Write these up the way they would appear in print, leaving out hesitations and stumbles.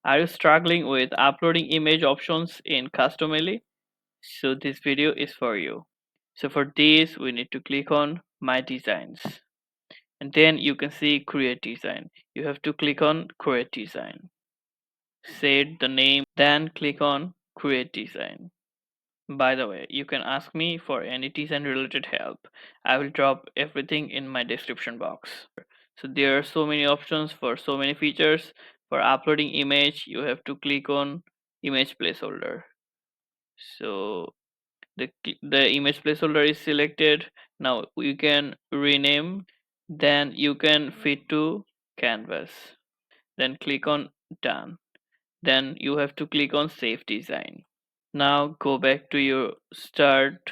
Are you struggling with uploading image options in Customily? So this video is for you. So for this, we need to click on My Designs. And then you can see Create Design. You have to click on Create Design. Set the name, then click on Create Design. By the way, you can ask me for any design related help. I will drop everything in my description box. So there are so many options for so many features. For uploading image, you have to click on image placeholder. So the image placeholder is selected. Now you can rename, then you can fit to canvas. Then click on done. Then you have to click on save design. Now go back to your start.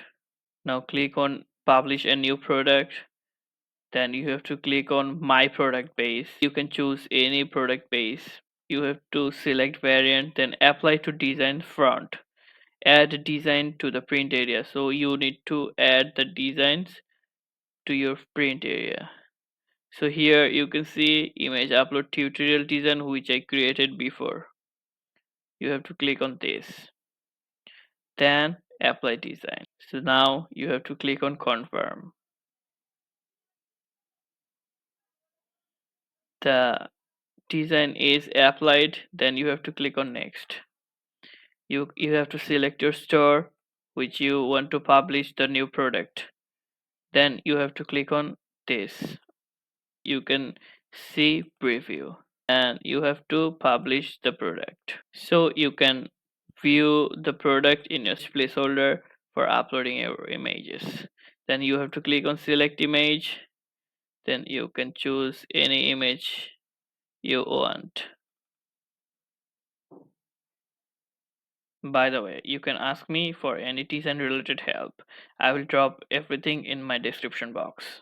Now click on publish a new product. Then you have to click on my product base. You can choose any product base. You have to select variant, then apply to design front. Add design to the print area. So you need to add the designs to your print area. So here you can see image upload tutorial design which I created before. You have to click on this. Then apply design. So now you have to click on confirm. The design is applied, then you have to click on next. You have to select your store which you want to publish the new product. Then you have to click on this. You can see preview and you have to publish the product. So you can view the product in your placeholder for uploading your images. Then you have to click on select image. Then you can choose any image you want. By the way, you can ask me for any design related help. I will drop everything in my description box.